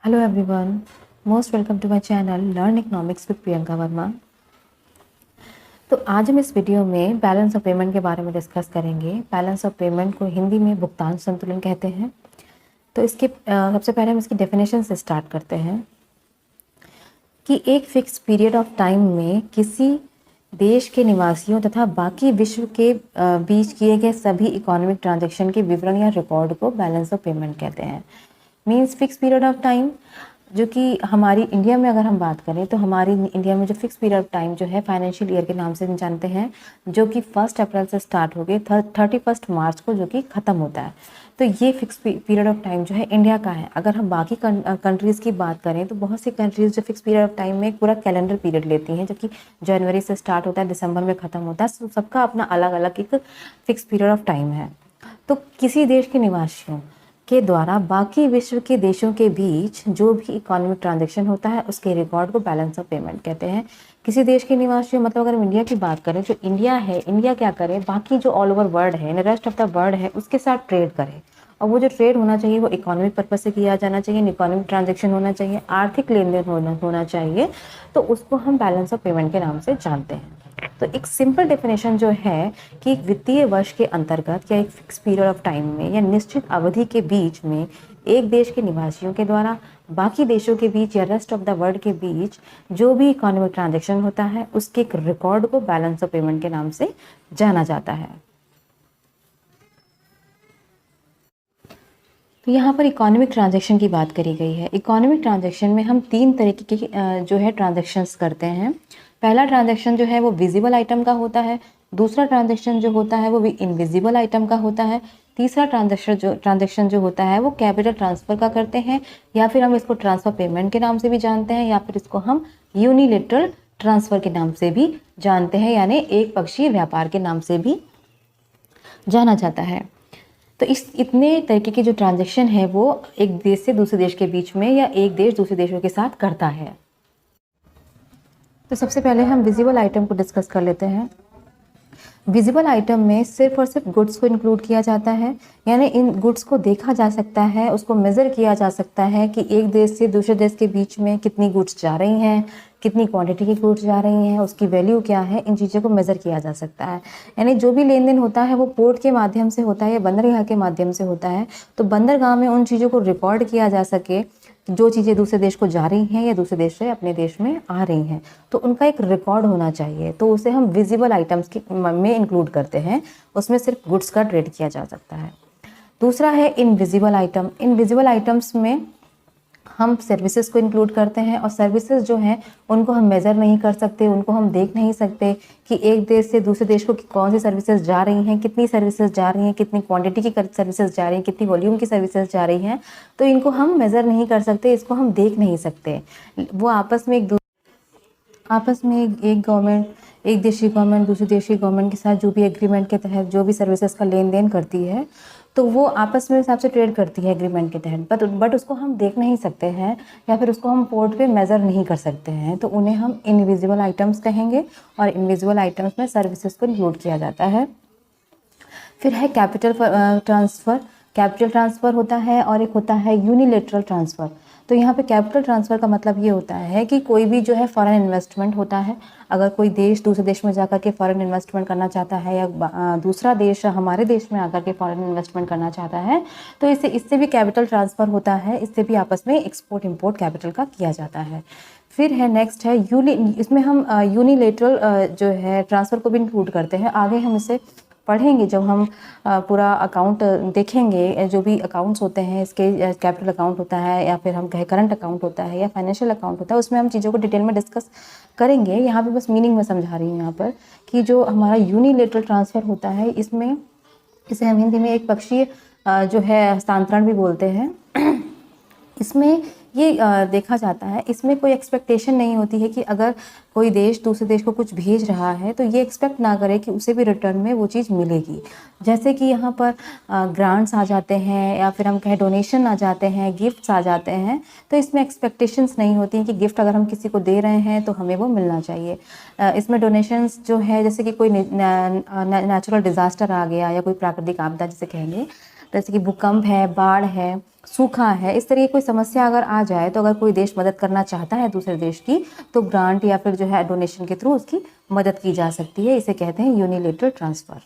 Hello everyone, most welcome to my channel learn economics with Priyanka Verma. तो आज हम इस वीडियो में बैलेंस ऑफ पेमेंट के बारे में डिस्कस करेंगे। बैलेंस ऑफ पेमेंट को हिंदी में भुगतान संतुलन कहते हैं। तो इसके सबसे पहले हम इसकी डेफिनेशन से स्टार्ट करते हैं कि एक फिक्स पीरियड ऑफ टाइम में किसी देश के निवासियों तथा बाकी विश्व के बीच किए गए सभी इकोनॉमिक ट्रांजैक्शन के विवरण या रिकॉर्ड को बैलेंस ऑफ पेमेंट कहते हैं। Means fix period of time, जो कि हमारी इंडिया में अगर हम बात करें तो हमारी इंडिया में जो फिक्स पीरियड ऑफ टाइम जो है फाइनेंशियल ईयर के नाम से हम जानते हैं, जो कि 1 अप्रैल से स्टार्ट हो गए 31 मार्च को जो कि ख़त्म होता है। तो ये फिक्स पीरियड ऑफ टाइम जो है इंडिया का है। अगर हम बाकी कंट्रीज़ की बात करें तो बहुत सी कंट्रीज़ जो फिक्स पीरियड ऑफ टाइम में एक पूरा कैलेंडर पीरियड लेती हैं, जो कि जनवरी से स्टार्ट होता है, दिसंबर में ख़त्म होता है। सबका अपना अलग अलग एक फिक्स पीरियड ऑफ टाइम है। तो किसी देश के निवासियों के द्वारा बाकी विश्व के देशों के बीच जो भी इकोनॉमिक ट्रांजैक्शन होता है उसके रिकॉर्ड को बैलेंस ऑफ पेमेंट कहते हैं। किसी देश के निवासियों मतलब अगर हम इंडिया की बात करें, जो इंडिया है, इंडिया क्या करे, बाकी जो ऑल ओवर वर्ल्ड है, रेस्ट ऑफ द वर्ल्ड है, उसके साथ ट्रेड करे। और वो जो ट्रेड होना चाहिए वो इकोनॉमिक पर्पज से किया जाना चाहिए, इकोनॉमिक ट्रांजैक्शन होना चाहिए, आर्थिक लेन देन होना चाहिए। तो उसको हम बैलेंस ऑफ पेमेंट के नाम से जानते हैं। तो एक सिंपल डेफिनेशन जो है कि एक वित्तीय वर्ष के अंतर्गत या एक फिक्स पीरियड ऑफ टाइम में या निश्चित अवधि के बीच में एक देश के निवासियों के द्वारा बाकी देशों के बीच या रेस्ट ऑफ द वर्ल्ड के बीच जो भी इकोनॉमिक ट्रांजैक्शन होता है उसके एक रिकॉर्ड को बैलेंस ऑफ पेमेंट के नाम से जाना जाता है। तो यहाँ पर इकोनॉमिक ट्रांजैक्शन की बात करी गई है। इकोनॉमिक ट्रांजैक्शन में हम 3 तरीके की जो है ट्रांजैक्शंस करते हैं। पहला ट्रांजैक्शन जो है वो विजिबल आइटम का होता है, दूसरा ट्रांजैक्शन जो होता है वो भी इनविजिबल आइटम का होता है, तीसरा ट्रांजैक्शन जो होता है वो कैपिटल ट्रांसफ़र का करते हैं, या फिर हम इसको ट्रांसफ़र पेमेंट के नाम से भी जानते हैं, या फिर इसको हम यूनिलेटरल ट्रांसफ़र के नाम से भी जानते हैं, यानी एक पक्षीय व्यापार के नाम से भी जाना जाता है। तो इस इतने तरीके की जो ट्रांजैक्शन है वो एक देश से दूसरे देश के बीच में या एक देश दूसरे देशों के साथ करता है। तो सबसे पहले हम विजिबल आइटम को डिस्कस कर लेते हैं। विजिबल आइटम में सिर्फ और सिर्फ गुड्स को इंक्लूड किया जाता है, यानी इन गुड्स को देखा जा सकता है, उसको मेज़र किया जा सकता है कि एक देश से दूसरे देश के बीच में कितनी गुड्स जा रही हैं, कितनी क्वांटिटी की गुड्स जा रही हैं, उसकी वैल्यू क्या है, इन चीज़ों को मेज़र किया जा सकता है। यानी जो भी लेन देन होता है वो पोर्ट के माध्यम से होता है या बंदरगाह के माध्यम से होता है। तो बंदरगाह में उन चीज़ों को रिकॉर्ड किया जा सके जो चीज़ें दूसरे देश को जा रही हैं या दूसरे देश से अपने देश में आ रही हैं, तो उनका एक रिकॉर्ड होना चाहिए। तो उसे हम विजिबल आइटम्स के में इंक्लूड करते हैं। उसमें सिर्फ गुड्स का ट्रेड किया जा सकता है। दूसरा है इनविजिबल आइटम। इनविजिबल आइटम्स में हम सर्विसेज को इंक्लूड करते हैं, और सर्विसेज जो हैं उनको हम मेज़र नहीं कर सकते, उनको हम देख नहीं सकते कि एक देश से दूसरे देश को कौन सी सर्विसेज जा रही हैं, कितनी सर्विसेज जा रही हैं, कितनी क्वांटिटी की सर्विसेज जा रही हैं, कितनी वॉल्यूम की सर्विसेज जा रही हैं। तो इनको हम मेज़र नहीं कर सकते, इसको हम देख नहीं सकते। वो आपस में एक गवर्नमेंट, एक देश की गवर्नमेंट दूसरी देश की गवर्नमेंट के साथ जो भी एग्रीमेंट के तहत जो भी सर्विसेज का लेन देन करती है, तो वो आपस में हिसाब से ट्रेड करती है एग्रीमेंट के तहत, बट उसको हम देख नहीं सकते हैं या फिर उसको हम पोर्ट पे मेज़र नहीं कर सकते हैं। तो उन्हें हम इनविजिबल आइटम्स कहेंगे, और इनविजिबल आइटम्स में सर्विसेज को इंक्लूड किया जाता है। फिर है कैपिटल ट्रांसफ़र। कैपिटल ट्रांसफ़र होता है और एक होता है यूनिलेटरल ट्रांसफ़र। तो यहाँ पे कैपिटल ट्रांसफ़र का मतलब ये होता है कि कोई भी जो है फॉरेन इन्वेस्टमेंट होता है, अगर कोई देश दूसरे देश में जाकर के फॉरेन इन्वेस्टमेंट करना चाहता है, या दूसरा देश हमारे देश में आकर के फॉरेन इन्वेस्टमेंट करना चाहता है, तो इससे भी कैपिटल ट्रांसफ़र होता है। इससे भी आपस में एक्सपोर्ट इम्पोर्ट कैपिटल का किया जाता है। फिर है नेक्स्ट है इसमें हम यूनिलेटरल जो है ट्रांसफ़र को भी इंक्लूड करते हैं। आगे हम इसे पढ़ेंगे जब हम पूरा अकाउंट देखेंगे। जो भी अकाउंट्स होते हैं इसके, कैपिटल अकाउंट होता है या फिर हम कहें करंट अकाउंट होता है या फाइनेंशियल अकाउंट होता है, उसमें हम चीज़ों को डिटेल में डिस्कस करेंगे। यहाँ पे बस मीनिंग में समझा रही हूँ यहाँ पर कि जो हमारा यूनिलेटरल ट्रांसफ़र होता है, इसमें इसे हम हिंदी में एक पक्षीय जो है हस्तांतरण भी बोलते हैं। इसमें ये देखा जाता है, इसमें कोई एक्सपेक्टेशन नहीं होती है कि अगर कोई देश दूसरे देश को कुछ भेज रहा है तो ये एक्सपेक्ट ना करे कि उसे भी रिटर्न में वो चीज़ मिलेगी। जैसे कि यहाँ पर ग्रांट्स आ जाते हैं या फिर हम कहें डोनेशन आ जाते हैं, गिफ्ट्स आ जाते हैं, तो इसमें एक्सपेक्टेशंस नहीं होती हैं कि गिफ्ट अगर हम किसी को दे रहे हैं तो हमें वो मिलना चाहिए। इसमें डोनेशंस जो है, जैसे कि कोई नेचुरल डिज़ास्टर आ गया या कोई प्राकृतिक आपदा जिसे कहेंगे, जैसे कि भूकंप है, बाढ़ है, सूखा है, इस तरह की कोई समस्या अगर आ जाए तो अगर कोई देश मदद करना चाहता है दूसरे देश की, तो ग्रांट या फिर जो है डोनेशन के थ्रू उसकी मदद की जा सकती है। इसे कहते हैं यूनिलेटरल ट्रांसफ़र।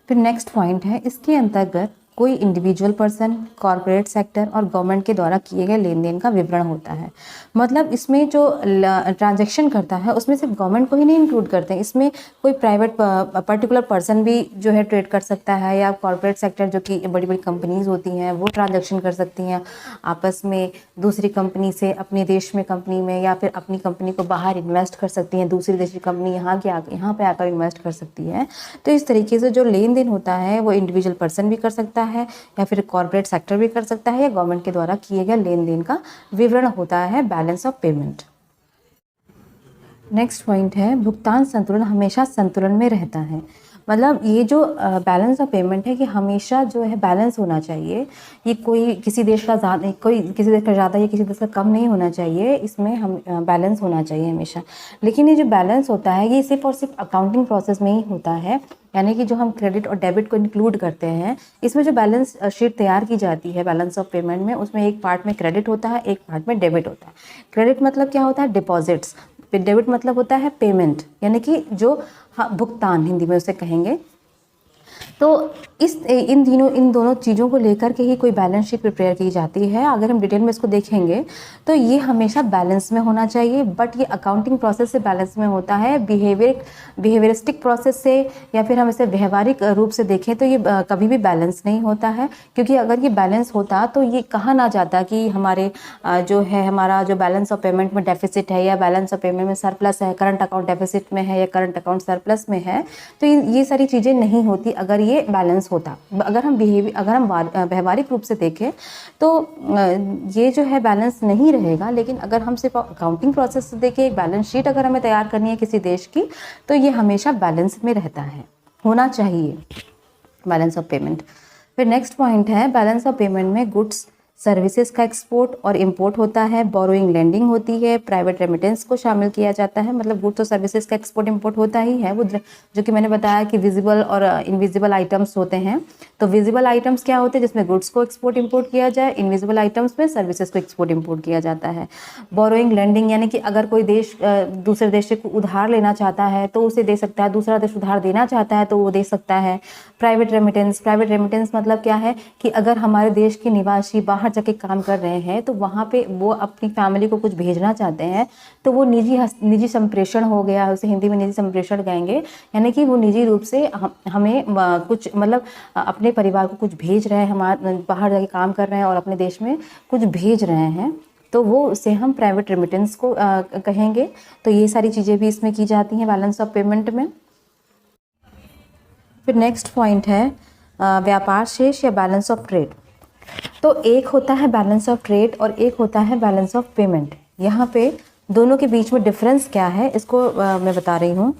फिर नेक्स्ट पॉइंट है, इसके अंतर्गत कोई इंडिविजुअल पर्सन, कॉरपोरेट सेक्टर और गवर्नमेंट के द्वारा किए गए लेन देन का विवरण होता है। मतलब इसमें जो ट्रांजैक्शन करता है उसमें सिर्फ गवर्नमेंट को ही नहीं इंक्लूड करते हैं, इसमें कोई प्राइवेट पर्टिकुलर पर्सन भी जो है ट्रेड कर सकता है, या कॉरपोरेट सेक्टर जो कि बड़ी बड़ी कंपनीज होती हैं वो ट्रांजैक्शन कर सकती हैं आपस में, दूसरी कंपनी से अपने देश में कंपनी में, या फिर अपनी कंपनी को बाहर इन्वेस्ट कर सकती हैं, दूसरी देश की कंपनी यहाँ पे आकर इन्वेस्ट कर सकती है। तो इस तरीके से जो लेन देन होता है वो इंडिविजुअल पर्सन भी कर सकता है, या फिर कॉर्पोरेट सेक्टर भी कर सकता है, या गवर्नमेंट के द्वारा किए गए लेन देन का विवरण होता है balance of payment. Next point है, भुगतान संतुलन हमेशा संतुलन में रहता है। मतलब ये जो बैलेंस ऑफ पेमेंट है कि हमेशा जो है बैलेंस होना चाहिए। ये कोई किसी देश का ज़्यादा या किसी देश का कम नहीं होना चाहिए, इसमें हम बैलेंस होना चाहिए हमेशा। लेकिन ये जो बैलेंस होता है ये सिर्फ और सिर्फ अकाउंटिंग प्रोसेस में ही होता है, यानी कि जो हम क्रेडिट और डेबिट को इंक्लूड करते हैं, इसमें जो बैलेंस शीट तैयार की जाती है बैलेंस ऑफ पेमेंट में, उसमें एक पार्ट में क्रेडिट होता है, एक पार्ट में डेबिट होता है। क्रेडिट मतलब क्या होता है? डिपॉजिट्स। डेबिट मतलब होता है पेमेंट, यानी कि जो भुगतान हिंदी में उसे कहेंगे। तो इन दोनों चीज़ों को लेकर के ही कोई बैलेंस शीट प्रिपेयर की जाती है। अगर हम डिटेल में इसको देखेंगे तो ये हमेशा बैलेंस में होना चाहिए, बट ये अकाउंटिंग प्रोसेस से बैलेंस में होता है। बिहेवियरिस्टिक प्रोसेस से या फिर हम इसे व्यवहारिक रूप से देखें तो ये कभी भी बैलेंस नहीं होता है, क्योंकि अगर ये बैलेंस होता तो ये कहा ना जाता कि हमारा जो बैलेंस ऑफ पेमेंट में डेफिसिट है, या बैलेंस ऑफ पेमेंट में सरप्लस है, करंट अकाउंट डेफिसिट में है या करंट अकाउंट सरप्लस में है। तो ये सारी चीज़ें नहीं होती अगर ये बैलेंस होता। अगर हम व्यवहारिक रूप से देखें तो ये जो है बैलेंस नहीं रहेगा। लेकिन अगर हम सिर्फ अकाउंटिंग प्रोसेस से देखें, एक बैलेंस शीट अगर हमें तैयार करनी है किसी देश की, तो ये हमेशा बैलेंस में रहता है, होना चाहिए बैलेंस ऑफ पेमेंट। फिर नेक्स्ट पॉइंट है, बैलेंस ऑफ पेमेंट में गुड्स सर्विसेज का एक्सपोर्ट और इंपोर्ट होता है, बोरोइंग लेंडिंग होती है, प्राइवेट रेमिटेंस को शामिल किया जाता है। मतलब गुड्स और सर्विसेज का एक्सपोर्ट इंपोर्ट होता ही है, वो जो कि मैंने बताया कि विजिबल और इनविजिबल आइटम्स होते हैं। तो विजिबल आइटम्स क्या होते हैं? जिसमें गुड्स को एक्सपोर्ट इंपोर्ट किया जाए। इनविजिबल आइटम्स में सर्विसेज को एक्सपोर्ट इंपोर्ट किया जाता है। बोरोइंग लेंडिंग यानी कि अगर कोई देश दूसरे देश से उधार लेना चाहता है तो उसे दे सकता है, दूसरा देश उधार देना चाहता है तो वो दे सकता है। प्राइवेट रेमिटेंस मतलब क्या है कि अगर हमारे देश के निवासी बाहर जाके काम कर रहे हैं तो वहाँ पे वो अपनी फैमिली को कुछ भेजना चाहते हैं, तो वो निजी संप्रेषण हो गया, उसे हिंदी में निजी संप्रेषण कहेंगे। यानी कि वो निजी रूप से हमें कुछ मतलब अपने परिवार को कुछ भेज रहे हैं, हमारे बाहर जाके काम कर रहे हैं और अपने देश में कुछ भेज रहे हैं, तो वो उसे हम प्राइवेट रेमिटेंस को कहेंगे। तो ये सारी चीज़ें भी इसमें की जाती हैं बैलेंस ऑफ पेमेंट में। फिर नेक्स्ट पॉइंट है व्यापार शेष या बैलेंस ऑफ ट्रेड। तो एक होता है बैलेंस ऑफ ट्रेड और एक होता है बैलेंस ऑफ पेमेंट। यहाँ पे दोनों के बीच में डिफरेंस क्या है इसको मैं बता रही हूँ।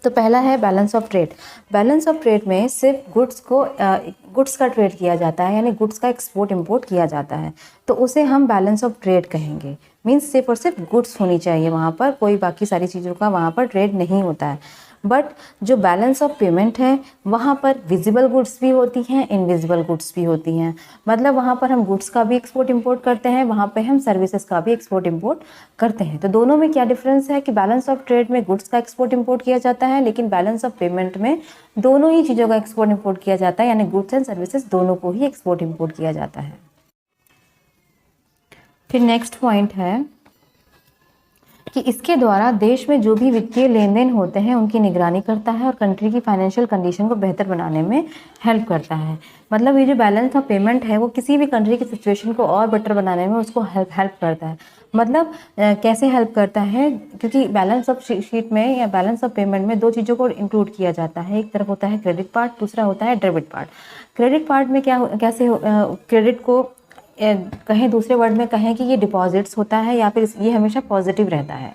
तो पहला है balance of trade. Balance of trade में सिर्फ गुड्स का ट्रेड किया जाता है, यानी गुड्स का एक्सपोर्ट इंपोर्ट किया जाता है, तो उसे हम बैलेंस ऑफ ट्रेड कहेंगे। मीन्स सिर्फ और सिर्फ गुड्स होनी चाहिए वहाँ पर, कोई बाकी सारी चीज़ों का वहाँ पर ट्रेड नहीं होता है। बट जो बैलेंस ऑफ पेमेंट है वहाँ पर विजिबल गुड्स भी होती हैं, इनविजिबल गुड्स भी होती हैं। मतलब वहाँ पर हम गुड्स का भी एक्सपोर्ट इंपोर्ट करते हैं, वहाँ पे हम सर्विसेज का भी एक्सपोर्ट इंपोर्ट करते हैं। तो दोनों में क्या डिफरेंस है कि बैलेंस ऑफ ट्रेड में गुड्स का एक्सपोर्ट इंपोर्ट किया जाता है, लेकिन बैलेंस ऑफ पेमेंट में दोनों ही चीज़ों का एक्सपोर्ट इंपोर्ट किया जाता है, यानी गुड्स एंड सर्विसेज दोनों को ही एक्सपोर्ट इंपोर्ट किया जाता है। फिर नेक्स्ट पॉइंट है कि इसके द्वारा देश में जो भी वित्तीय लेन देन होते हैं उनकी निगरानी करता है और कंट्री की फाइनेंशियल कंडीशन को बेहतर बनाने में हेल्प करता है। मतलब ये जो बैलेंस ऑफ पेमेंट है वो किसी भी कंट्री की सिचुएशन को और बेटर बनाने में उसको हेल्प करता है। मतलब कैसे हेल्प करता है, क्योंकि बैलेंस ऑफ शीट में या बैलेंस ऑफ पेमेंट में दो चीज़ों को इंक्लूड किया जाता है। एक तरफ होता है क्रेडिट पार्ट, दूसरा होता है डेबिट पार्ट। क्रेडिट पार्ट में कैसे क्रेडिट को कहें, दूसरे वर्ड में कहें कि ये डिपॉजिट्स होता है या फिर ये हमेशा पॉजिटिव रहता है।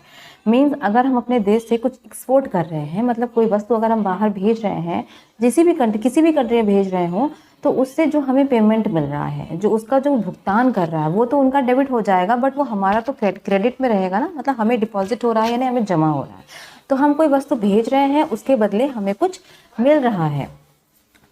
मीन्स अगर हम अपने देश से कुछ एक्सपोर्ट कर रहे हैं, मतलब कोई वस्तु अगर हम बाहर भेज रहे हैं, किसी भी कंट्री में भेज रहे हों, तो उससे जो हमें पेमेंट मिल रहा है, जो उसका जो भुगतान कर रहा है वो तो उनका डेबिट हो जाएगा, बट वो हमारा तो क्रेडिट में रहेगा ना। मतलब हमें डिपॉजिट हो रहा है यानी हमें जमा हो रहा है। तो हम कोई वस्तु भेज रहे हैं, उसके बदले हमें कुछ मिल रहा है,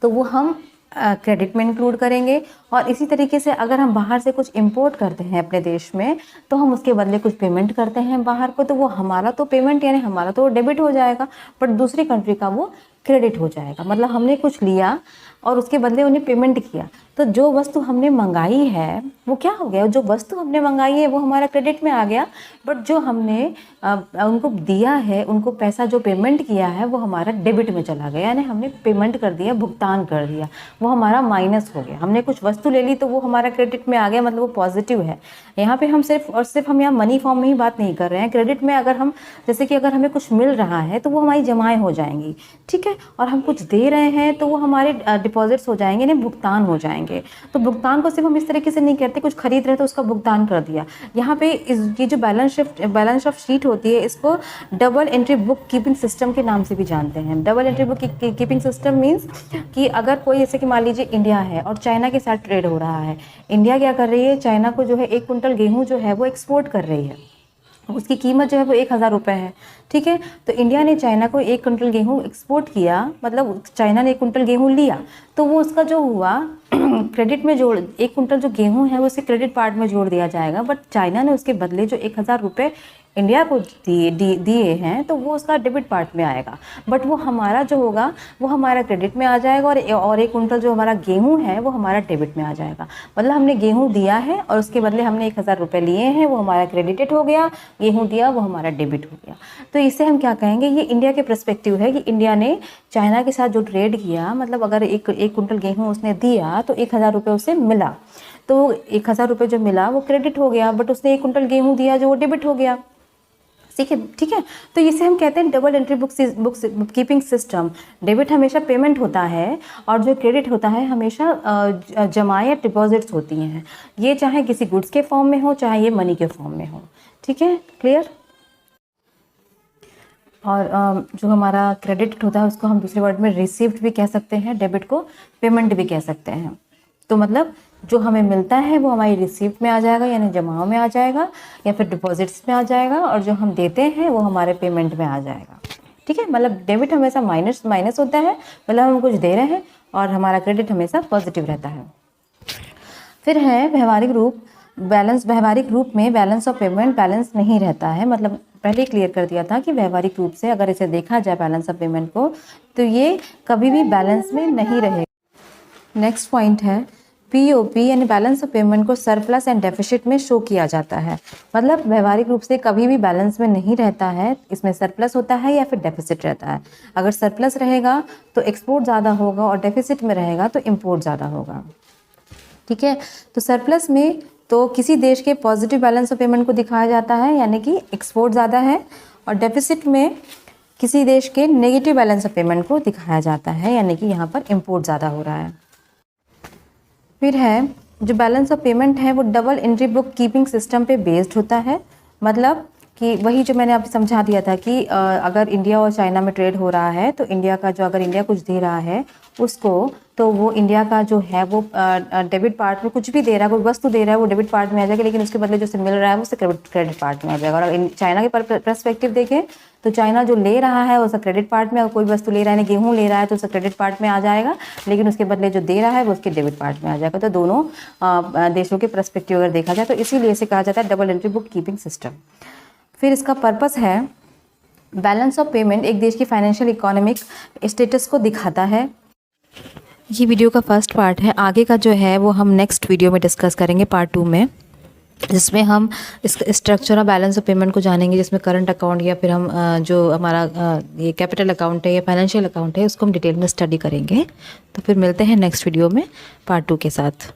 तो वो हम क्रेडिट में इंक्लूड करेंगे। और इसी तरीके से अगर हम बाहर से कुछ इंपोर्ट करते हैं अपने देश में तो हम उसके बदले कुछ पेमेंट करते हैं बाहर को, तो वो हमारा तो पेमेंट यानी हमारा तो डेबिट हो जाएगा, बट दूसरी कंट्री का वो क्रेडिट हो जाएगा। मतलब हमने कुछ लिया और उसके बदले उन्हें पेमेंट किया, तो जो वस्तु हमने मंगाई है वो क्या हो गया, जो वस्तु हमने मंगाई है वो हमारा क्रेडिट में आ गया, बट जो हमने उनको दिया है, उनको पैसा जो पेमेंट किया है वो हमारा डेबिट में चला गया, यानी हमने पेमेंट कर दिया, भुगतान कर दिया, वो हमारा माइनस हो गया। हमने कुछ वस्तु ले ली तो वो हमारा क्रेडिट में आ गया, मतलब वो पॉजिटिव है। यहाँ पे हम सिर्फ और सिर्फ हम यहाँ मनी फॉर्म में ही बात नहीं कर रहे हैं। क्रेडिट में अगर हम जैसे कि अगर हमें कुछ मिल रहा है तो वो हमारी जमाएँ हो जाएंगी, ठीक है, और हम कुछ दे रहे हैं तो वो हमारे डिपॉजिट्स हो जाएंगे, यानी भुगतान हो जाएंगे। तो भुगतान को सिर्फ हम इस तरीके से नहीं करते, कुछ खरीद रहे हैं तो उसका भुगतान कर दिया। यहाँ पे ये जो बैलेंस ऑफ शीट होती है इसको double entry book keeping system के नाम से भी जानते हैं। Double entry book keeping system means कि अगर कोई जैसे कि मान लीजिए इंडिया है और चाइना के साथ ट्रेड हो रहा है, इंडिया क्या कर रही है, चाइना को जो है 1 कुंटल गेहूँ जो है वो एक्सपोर्ट कर रही है, उसकी कीमत जो है वो 1000 रुपये है, ठीक है। तो इंडिया ने चाइना को 1 कुंटल गेहूँ एक्सपोर्ट किया, मतलब चाइना ने 1 कुंटल गेहूँ लिया, तो वो उसका जो हुआ क्रेडिट में जोड़ 1 कुंटल जो गेहूँ है वो उसके क्रेडिट पार्ट में जोड़ दिया जाएगा, बट चाइना ने उसके बदले जो 1000 रुपये इंडिया को दिए हैं तो वो उसका डेबिट पार्ट में आएगा, बट वो हमारा जो होगा वो हमारा क्रेडिट में आ जाएगा, और 1 कुंटल जो हमारा गेहूँ है वो हमारा डेबिट में आ जाएगा। मतलब हमने गेहूँ दिया है और उसके बदले हमने 1000 रुपये लिए हैं, वो हमारा क्रेडिटेड हो गया, गेहूँ दिया वो हमारा डेबिट हो गया। तो इससे हम क्या कहेंगे, ये इंडिया के पर्सपेक्टिव है कि इंडिया ने चाइना के साथ जो ट्रेड किया, मतलब अगर एक कुंटल गेहूँ उसने दिया तो 1000 रुपये उसे मिला, तो 1000 रुपये जो मिला वो क्रेडिट हो गया, बट उसने 1 कुंटल गेहूँ दिया जो वो डेबिट हो गया, ठीक है। तो इसे हम कहते हैं double entry book keeping system. Debit हमेशा पेमेंट होता है और जो क्रेडिट होता है हमेशा जमा या डिपॉजिट्स होती हैं, ये चाहे किसी गुड्स के फॉर्म में हो चाहे ये मनी के फॉर्म में हो, ठीक है, क्लियर। और जो हमारा क्रेडिट होता है उसको हम दूसरे वर्ड में रिसीव्ड भी कह सकते हैं, डेबिट को पेमेंट भी कह सकते हैं। तो मतलब जो हमें मिलता है वो हमारी रिसीप्ट में आ जाएगा, यानी जमाओं में आ जाएगा या फिर डिपॉजिट्स में आ जाएगा, और जो हम देते हैं वो हमारे पेमेंट में आ जाएगा, ठीक है। मतलब डेबिट हमेशा माइनस होता है, मतलब हम कुछ दे रहे हैं, और हमारा क्रेडिट हमेशा पॉजिटिव रहता है। फिर है व्यवहारिक रूप व्यवहारिक रूप में बैलेंस ऑफ पेमेंट बैलेंस नहीं रहता है। मतलब पहले क्लियर कर दिया था कि व्यवहारिक रूप से अगर इसे देखा जाए बैलेंस ऑफ पेमेंट को तो ये कभी भी बैलेंस में नहीं रहेगा। नेक्स्ट पॉइंट है पीओपी यानी बैलेंस ऑफ पेमेंट को सरप्लस एंड डेफिसिट में शो किया जाता है। मतलब व्यवहारिक रूप से कभी भी बैलेंस में नहीं रहता है, इसमें सरप्लस होता है या फिर डेफिसिट रहता है। अगर सरप्लस रहेगा तो एक्सपोर्ट ज़्यादा होगा और डेफिसिट में रहेगा तो इम्पोर्ट ज़्यादा होगा, ठीक है। तो सरप्लस में तो किसी देश के पॉजिटिव बैलेंस ऑफ पेमेंट को दिखाया जाता है, यानी कि एक्सपोर्ट ज़्यादा है, और डेफिसिट में किसी देश के नेगेटिव बैलेंस ऑफ पेमेंट को दिखाया जाता है, यानी कि यहाँ पर इम्पोर्ट ज़्यादा हो रहा है। फिर है जो बैलेंस ऑफ पेमेंट है वो double entry book keeping system पे बेस्ड होता है। मतलब कि वही जो मैंने आपको समझा दिया था कि अगर इंडिया और चाइना में ट्रेड हो रहा है तो इंडिया का जो अगर इंडिया कुछ दे रहा है उसको, तो वो इंडिया का जो है वो डेबिट पार्ट में कुछ भी दे रहा है, कोई वस्तु दे रहा है वो डेबिट पार्ट में आ जाएगा, लेकिन उसके बदले जो से मिल रहा है वो उससे क्रेडिट पार्ट में आ जाएगा। और चाइना के पर्सपेक्टिव देखें तो चाइना जो ले रहा है उसका क्रेडिट पार्ट में, अगर कोई वस्तु ले रहा है, गेहूँ ले रहा है तो उसका क्रेडिट पार्ट में आ जाएगा, लेकिन उसके बदले जो दे रहा है वो उसके डेबिट पार्ट में आ जाएगा। तो दोनों देशों के पर्सपेक्टिव अगर देखा जाए तो इसीलिए इसे कहा जाता है double entry book keeping system. फिर इसका पर्पस है बैलेंस ऑफ पेमेंट एक देश की फाइनेंशियल इकोनॉमिक स्टेटस को दिखाता है। ये वीडियो का फर्स्ट पार्ट है, आगे का जो है वो हम नेक्स्ट वीडियो में डिस्कस करेंगे पार्ट 2 में, जिसमें हम इस structure of balance of payment को जानेंगे, जिसमें करंट अकाउंट या फिर हम जो हमारा ये कैपिटल अकाउंट है या फाइनेंशियल अकाउंट है उसको हम डिटेल में स्टडी करेंगे। तो फिर मिलते हैं नेक्स्ट वीडियो में पार्ट 2 के साथ।